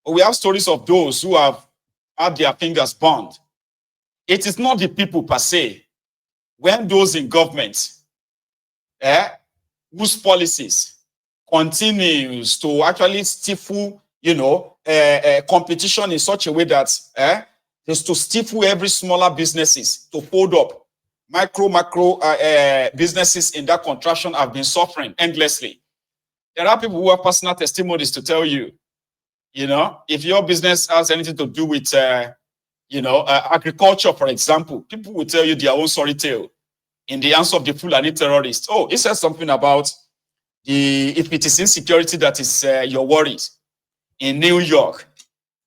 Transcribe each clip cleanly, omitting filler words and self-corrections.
But we have stories of those who have had their fingers burned. It is not the people per se. When those in government, whose policies continues to actually stifle, competition in such a way that is to stifle every smaller businesses to fold up. Macro businesses in that contraction have been suffering endlessly. There are people who have personal testimonies to tell you, if your business has anything to do with, agriculture, for example, people will tell you their own sorry tale in the hands of the Fulani terrorists. Oh, it says something about if it is insecurity that is your worries. In New York,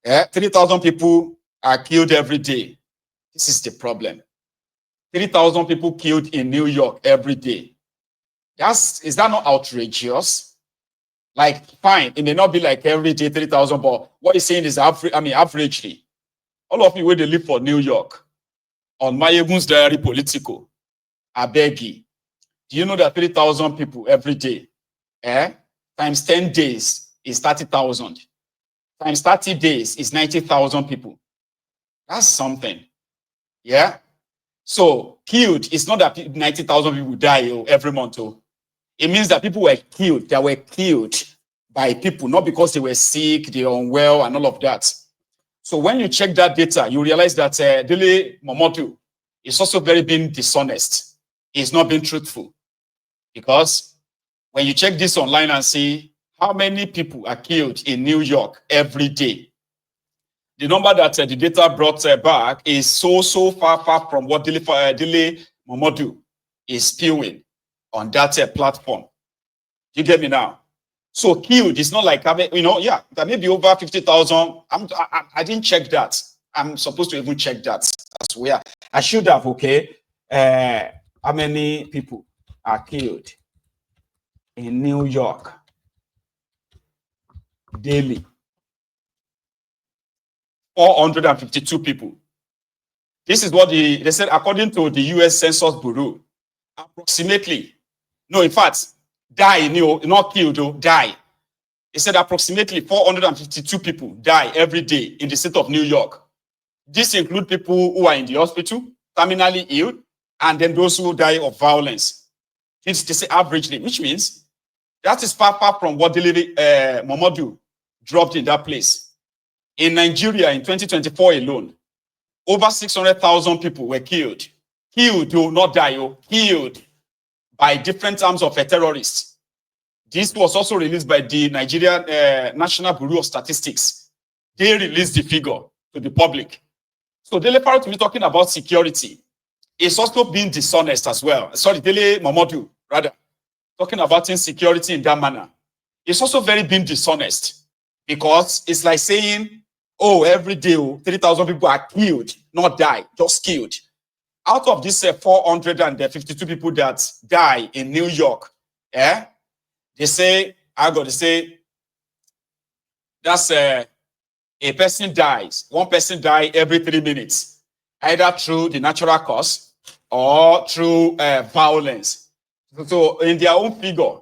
3,000 people are killed every day. This is the problem. 3,000 people killed in New York every day. Is that not outrageous? Like, fine, it may not be like every day 3,000, but what he's saying is averagely. All of you where they live for New York, on Mayegun's Diary Politico, I beg you. Do you know that 3,000 people every day, times 10 days is 30,000. Times 30 days is 90,000 people. That's something. Yeah? So, killed, it's not that 90,000 people die every month. It means that people were killed. They were killed by people, not because they were sick, they were unwell, and all of that. So when you check that data, you realize that Dele Momodu is also very being dishonest. He's not being truthful. Because when you check this online and see how many people are killed in New York every day, the number that the data brought back is so far from what Dele Momodu is spewing on that platform. You get me now? So killed is not like, that may be over 50,000. I didn't check that. I'm supposed to even check that. That's where I should have, how many people are killed in New York daily? 452 people. This is what they said, according to the US Census Bureau, approximately, no, in fact, die, not killed, die. They said approximately 452 people die every day in the state of New York. This includes people who are in the hospital, terminally ill, and then those who die of violence. They say averagely, which means that is far from what Dele Momodu dropped in that place. In Nigeria, in 2024 alone, over 600,000 people were killed. Killed, not die, killed by different arms of a terrorist. This was also released by the Nigerian National Bureau of Statistics. They released the figure to the public. So Dele Parrot, to be talking about security, is also being dishonest as well. Sorry, Dele Momodu, rather, talking about insecurity in that manner. It's also very being dishonest because it's like saying, oh, every day 3,000 people are killed, not die, just killed. Out of these 452 people that die in New York, they say, that's a person dies. One person dies every 3 minutes, either through the natural cause or through violence. So in their own figure,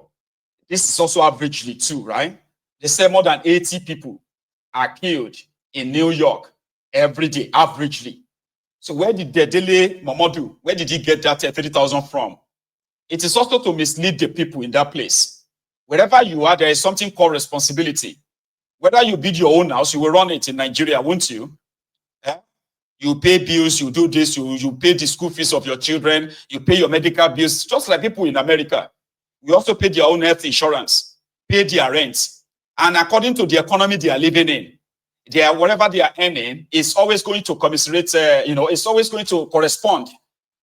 this is also averagely too, right? They say more than 80 people are killed in New York every day, averagely. So where did the Dele Momodu, where did he get that 30,000 from? It is also to mislead the people in that place. Wherever you are, there is something called responsibility. Whether you build your own house, you will run it in Nigeria, won't you? You pay bills, you do this, you pay the school fees of your children, you pay your medical bills, just like people in America. You also pay their own health insurance, pay their rent. And according to the economy they are living in, whatever they are earning is always going to commiserate, it's always going to correspond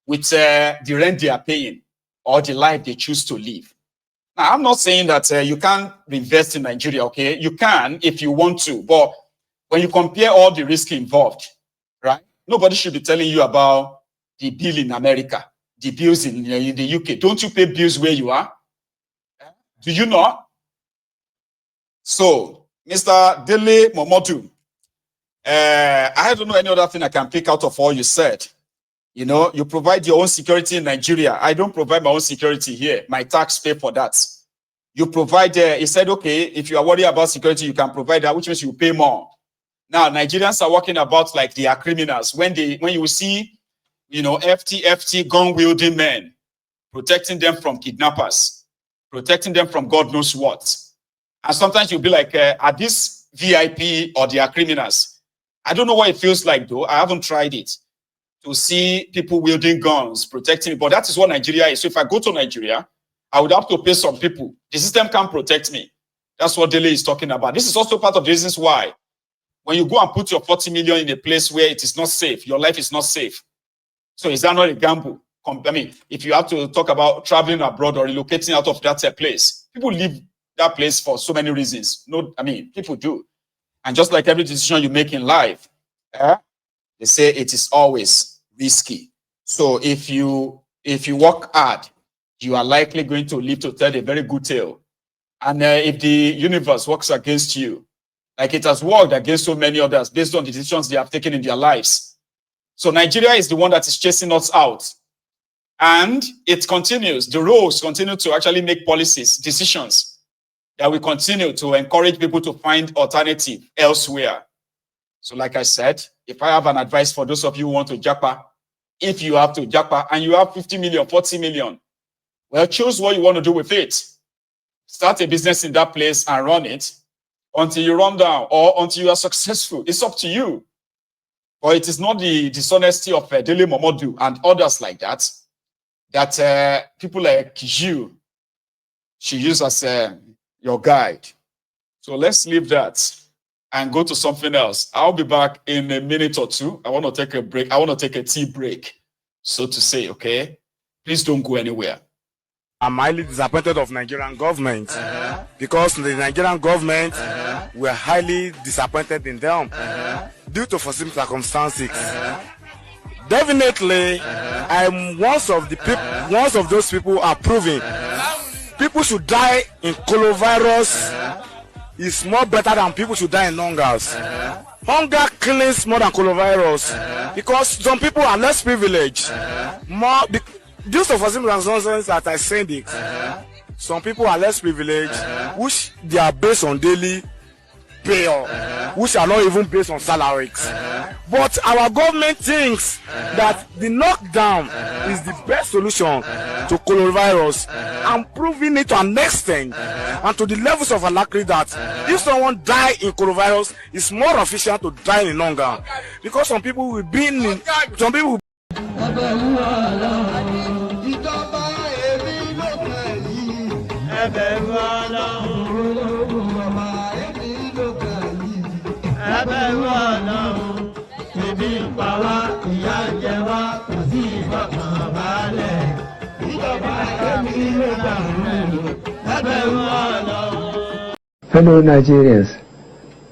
with the rent they are paying or the life they choose to live. Now, I'm not saying that you can't invest in Nigeria, okay? You can if you want to, but when you compare all the risk involved, right? Nobody should be telling you about the bill in America, the bills in the UK. Don't you pay bills where you are? Do you not? So, Mr. Dele Momodu, I don't know any other thing I can pick out of all you said. You provide your own security in Nigeria. I don't provide my own security here. My tax pay for that. You provide, he said, okay, if you are worried about security, you can provide that, which means you pay more. Now, Nigerians are walking about like they are criminals. When you see, FT gun-wielding men protecting them from kidnappers, protecting them from God knows what. And sometimes you'll be like, are these VIP or they are criminals? I don't know what it feels like, though. I haven't tried it. To see people wielding guns, protecting me. But that is what Nigeria is. So if I go to Nigeria, I would have to pay some people. The system can't protect me. That's what Dele is talking about. This is also part of the reasons why when you go and put your 40 million in a place where it is not safe, your life is not safe. So is that not a gamble? I mean, if you have to talk about traveling abroad or relocating out of that place, people leave that place for so many reasons. People do. And just like every decision you make in life, they say it is always risky. So if you work hard, you are likely going to live to tell a very good tale. And if the universe works against you, like it has worked against so many others based on the decisions they have taken in their lives. So Nigeria is the one that is chasing us out. And it continues. The roles continue to actually make policies, decisions that will continue to encourage people to find alternative elsewhere. So like I said, if I have an advice for those of you who want to japa, if you have to japa and you have 50 million, 40 million, well, choose what you want to do with it. Start a business in that place and run it until you run down or until you are successful. It's up to you. Or it is not the dishonesty of Dele Momodu and others like that, that people like you should use as your guide. So let's leave that and go to something else. I'll be back in a minute or two. I want to take a break. I want to take a tea break, so to say, okay? Please don't go anywhere. I'm highly disappointed of Nigerian government because the Nigerian government were highly disappointed in them due to foreseen circumstances. Definitely, I'm one of those people approving. People should die in coronavirus is more better than people should die in hungers. Hunger kills more than coronavirus because some people are less privileged. Due to foreseen circumstances that I said it, some people are less privileged, which they are based on daily pay, which are not even based on salaries. But our government thinks that the lockdown is the best solution to coronavirus and proving it to an extent and to the levels of alacrity that if someone die in coronavirus, it's more efficient to die in hunger because some people will be in some people. Fellow Nigerians,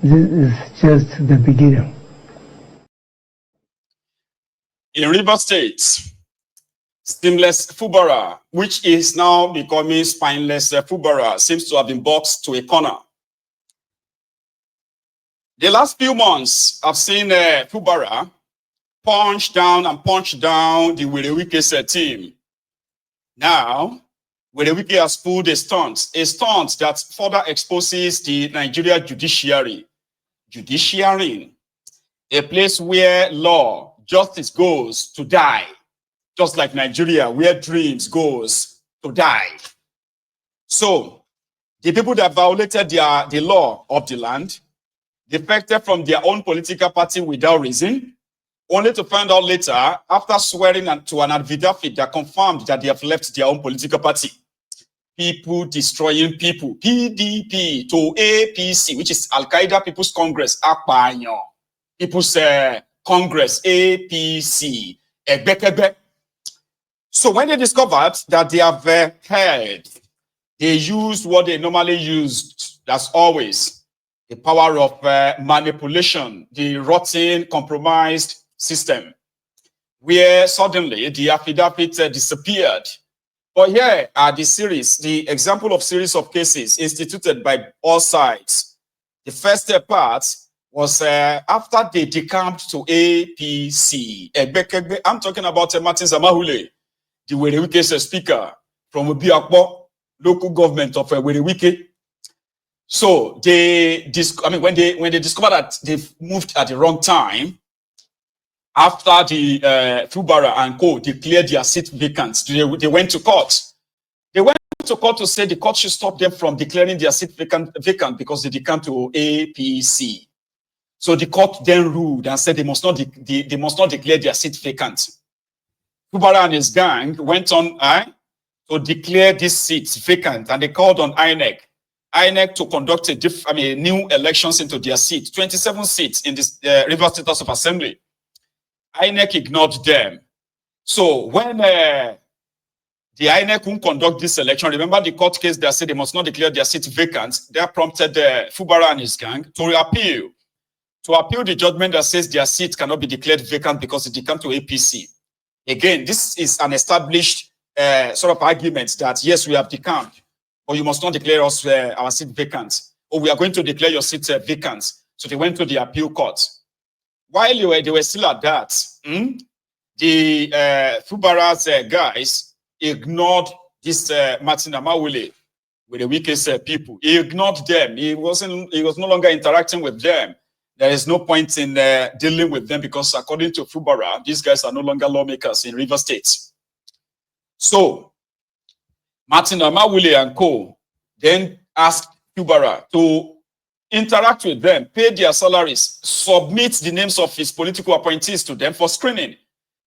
this is just the beginning. In River State, Stemless Fubara, which is now becoming spineless Fubara, seems to have been boxed to a corner. The last few months, I've seen Fubara punch down the Werewike's team. Now, Werewike has pulled a stunt that further exposes the Nigeria judiciary, a place where law, justice goes to die, just like Nigeria, where dreams goes to die. So, the people that violated the law of the land defected from their own political party without reason, only to find out later, after swearing to an affidavit that confirmed that they have left their own political party. People destroying people, PDP to APC, which is Al-Qaeda People's Congress, Akpanyo. People's Congress, APC, Ebekebe. So when they discovered that they have heard, they used what they normally used, that's always the power of manipulation, the rotten, compromised system, where suddenly the affidavit disappeared. But here are the example of series of cases instituted by all sides. The first part was after they decamped to APC. I'm talking about Martin Zamahule, the Werewike's speaker from Obiakpo, local government of Werewike. So when they discovered that they've moved at the wrong time, after the Fubara and Co declared their seat vacant, they went to court. They went to court to say the court should stop them from declaring their seat vacant because they declined to APC. So the court then ruled and said they must not declare their seat vacant. Fubara and his gang went on to declare these seats vacant, and they called on INEC to conduct new elections into their seat, 27 seats in this Rivers State House of Assembly. INEC ignored them. So when the INEC won't conduct this election, remember the court case that said they must not declare their seat vacant, that prompted Fubara and his gang to appeal the judgment that says their seat cannot be declared vacant because it declined to APC. Again, this is an established sort of argument that, yes, we have decamped, but you must not declare us our seat vacant, or we are going to declare your seat vacant. So they went to the appeal court. While they were still at that, the Fubara's guys ignored this Martin Amawule with the weakest people. He ignored them. He was no longer interacting with them. There is no point in dealing with them because, according to Fubara, these guys are no longer lawmakers in Rivers State. So Martin Amawule and Co. then asked Fubara to interact with them, pay their salaries, submit the names of his political appointees to them for screening.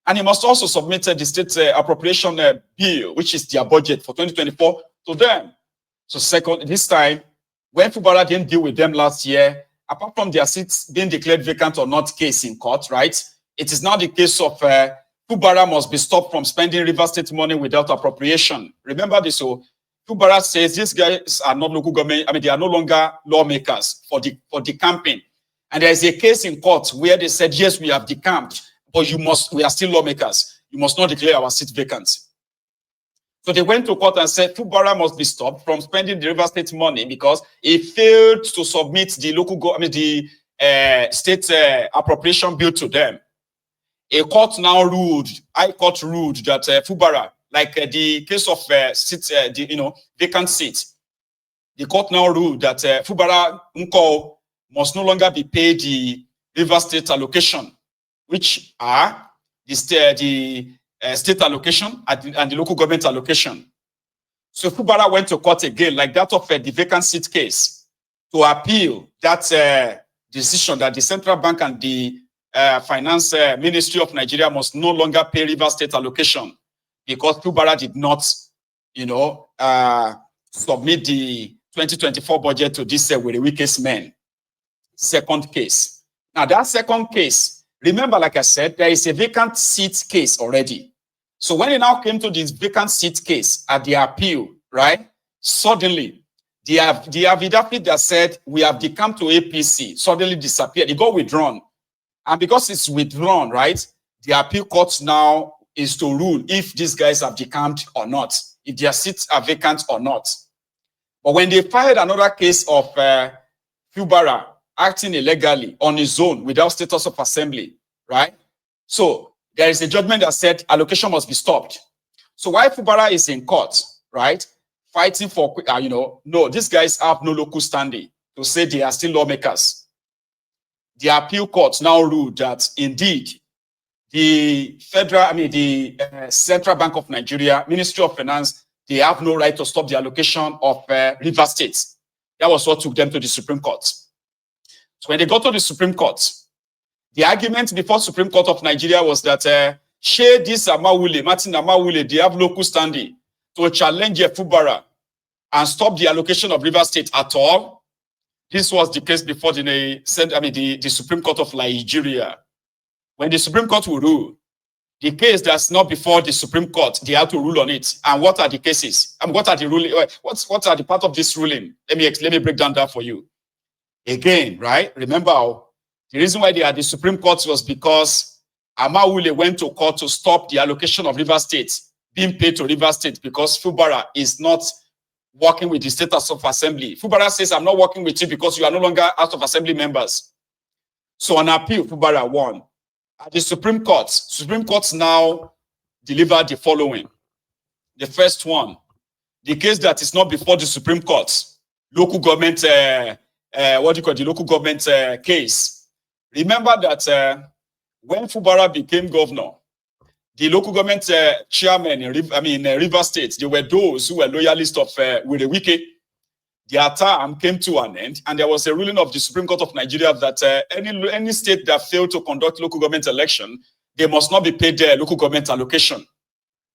And he must also submit the state appropriation bill, which is their budget for 2024, to them. So this time, when Fubara didn't deal with them last year, apart from their seats being declared vacant or not case in court, right? It is now the case of Fubara must be stopped from spending Rivers State money without appropriation. Remember this, so Fubara says these guys are not local government, they are no longer lawmakers for the campaign. And there is a case in court where they said, yes, we have decamped, but we are still lawmakers. You must not declare our seat vacant. So they went to court and said Fubara must be stopped from spending the Rivers State money because he failed to submit the state appropriation bill to them. A court now ruled, High Court ruled that Fubara, like the case of vacant seat, the court now ruled that Fubara Nko must no longer be paid the Rivers State allocation, which are the state allocation and the local government allocation. So Fubara went to court again, like that of the vacant seat case, to appeal that decision that the Central Bank and the Finance Ministry of Nigeria must no longer pay Rivers State allocation because Fubara did not, submit the 2024 budget to this with the weakest men. Second case. Now that second case, remember, like I said, there is a vacant seat case already. So when it now came to this vacant seat case at the appeal, right? Suddenly, the affidavit that said we have decamped to APC suddenly disappeared. It got withdrawn. And because it's withdrawn, right? The appeal court now is to rule if these guys have decamped or not, if their seats are vacant or not. But when they filed another case of Fubara acting illegally on his own without status of assembly, right? So there is a judgment that said allocation must be stopped. So while Fubara is in court, right, fighting for, no, these guys have no local standing to say they are still lawmakers. The appeal court now ruled that indeed the Central Bank of Nigeria, Ministry of Finance, they have no right to stop the allocation of Rivers State. That was what took them to the Supreme Court. So when they got to the Supreme Court, the argument before Supreme Court of Nigeria was that Martin Amawule, they have local standing to challenge Fubara and stop the allocation of Rivers State at all. This was the case before the Supreme Court of Nigeria. When the Supreme Court will rule, the case that's not before the Supreme Court, they have to rule on it. And what are the cases? And what are the ruling? What are the part of this ruling? Let me break down that for you. Again, right? Remember, the reason why they had the Supreme Court was because Amawule went to court to stop the allocation of Rivers State being paid to Rivers State because Fubara is not working with the State House of Assembly. Fubara says, I'm not working with you because you are no longer House of Assembly members. So on appeal, Fubara won. At the Supreme Court now delivered the following. The first one, the case that is not before the Supreme Court, local government, what do you call the local government case. Remember that when Fubara became governor, the local government chairman in River State, they were those who were loyalists of Wirewike. Their term came to an end, and there was a ruling of the Supreme Court of Nigeria that any state that failed to conduct local government election, they must not be paid their local government allocation.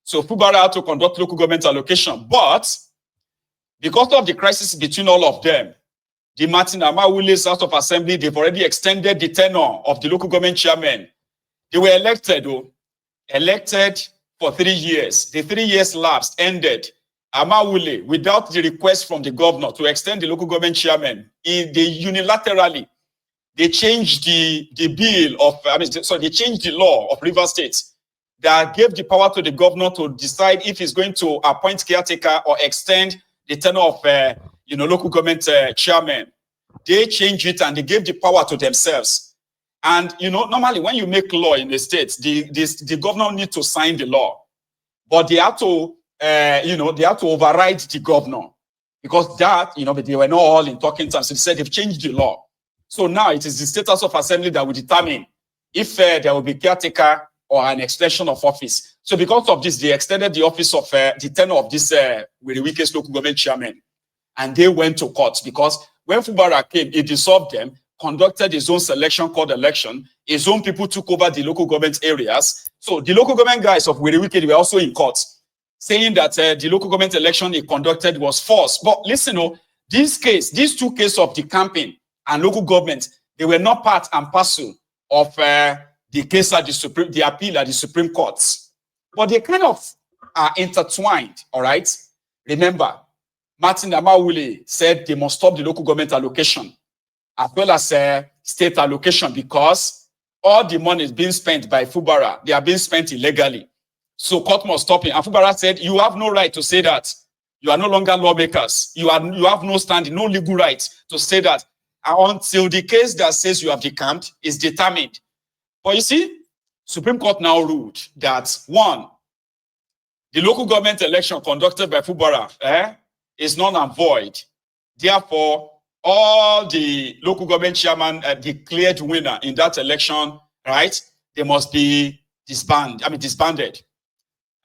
So Fubara had to conduct local government allocation, but because of the crisis between all of them, the Martin Amawule's House of Assembly, they've already extended the tenure of the local government chairman. They were elected for 3 years. The 3 years lapsed, ended. Amawule, without the request from the governor to extend the local government chairman, unilaterally, they changed the bill of, they changed the law of River State that gave the power to the governor to decide if he's going to appoint caretaker or extend the tenure of, local government chairman. They changed it and they gave the power to themselves. And, normally when you make law in the state, the governor needs to sign the law, but they have to, they have to override the governor because that, they were not all in talking terms. So they said they've changed the law. So now it is the State House of Assembly that will determine if there will be caretaker or an extension of office. So because of this, they extended the office of the tenure of this Wirewike's local government chairman. And they went to court because when Fubara came, he dissolved them, conducted his own selection called election. His own people took over the local government areas. So the local government guys of Wirewike were also in court, saying that the local government election he conducted was false. But listen, these two cases of the campaign and local government, they were not part and parcel of the case at the appeal at the Supreme Court. But they kind of are intertwined, all right? Remember, Martin Amawule said they must stop the local government allocation as well as state allocation because all the money is being spent by Fubara. They are being spent illegally. So court must stop it. And Fubara said, you have no right to say that. You are no longer lawmakers. You have no standing, no legal right to say that until the case that says you have decamped is determined. But you see, Supreme Court now ruled that, one, the local government election conducted by Fubara is null and void. Therefore, all the local government chairman declared winner in that election, right? They must be disbanded.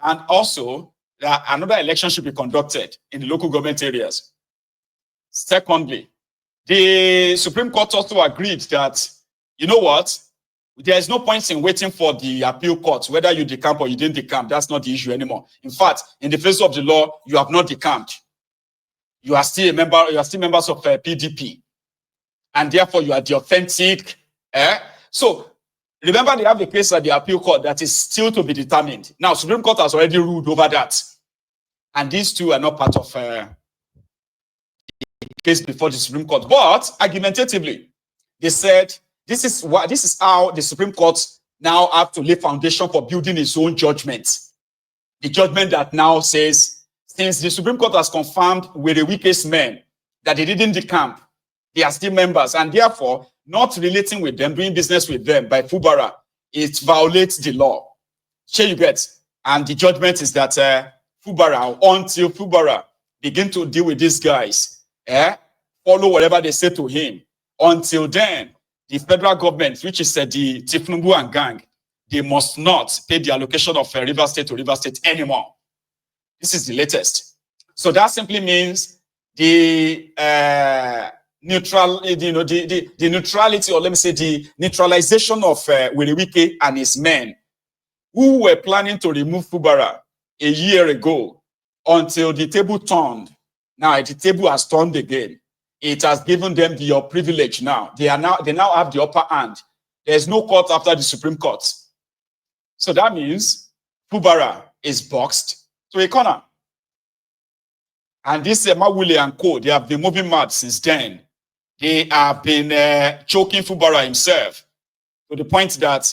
And also, another election should be conducted in the local government areas. Secondly, the Supreme Court also agreed that, you know what? There is no point in waiting for the appeal court, whether you decamp or you didn't decamp. That's not the issue anymore. In fact, in the face of the law, you have not decamped. You are still members of PDP. And therefore, you are the authentic. So, remember, they have a case at the appeal court that is still to be determined. Now, Supreme Court has already ruled over that. And these two are not part of the case before the Supreme Court. But, argumentatively, they said, this is how the Supreme Court now have to lay foundation for building its own judgment. The judgment that now says, since the Supreme Court has confirmed with the weakest men that they didn't decamp, they are still members, and therefore, not relating with them, doing business with them by Fubara, it violates the law. Sure you get? And the judgment is that Fubara, until Fubara begin to deal with these guys, follow whatever they say to him, until then, the federal government, which is the Tifnubu and gang, they must not pay the allocation of River State to River State anymore. This is the latest. So that simply means the neutrality, or let me say the neutralization of Wirewike and his men, who were planning to remove Fubara a year ago, until the table turned. Now the table has turned again. It has given them the privilege now. They now have the upper hand. There's no court after the Supreme Court. So that means Fubara is boxed to a corner. And this Mawule and Co., they have been moving mad since then. They have been choking Fubara himself to the point that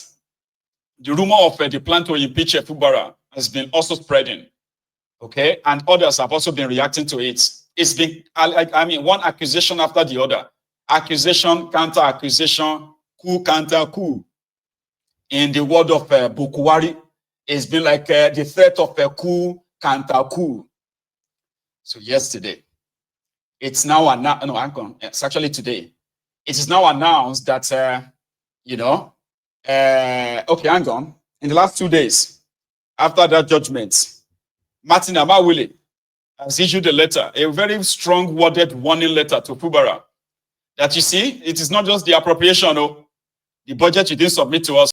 the rumor of the plan to impeach Fubara has been also spreading. Okay? And others have also been reacting to it. It's been, one accusation after the other. Accusation, counter accusation, coup, counter coup. In the word of Bukuwari, it's been like the threat of a coup, counter coup. So yesterday, it's now announced. No, hang on. It's actually today. It is now announced that okay, hang on. In the last 2 days, after that judgment, Martin Amawile has issued a letter, a very strong worded warning letter to Fubara, that you see, it is not just the appropriation, the budget you didn't submit to us.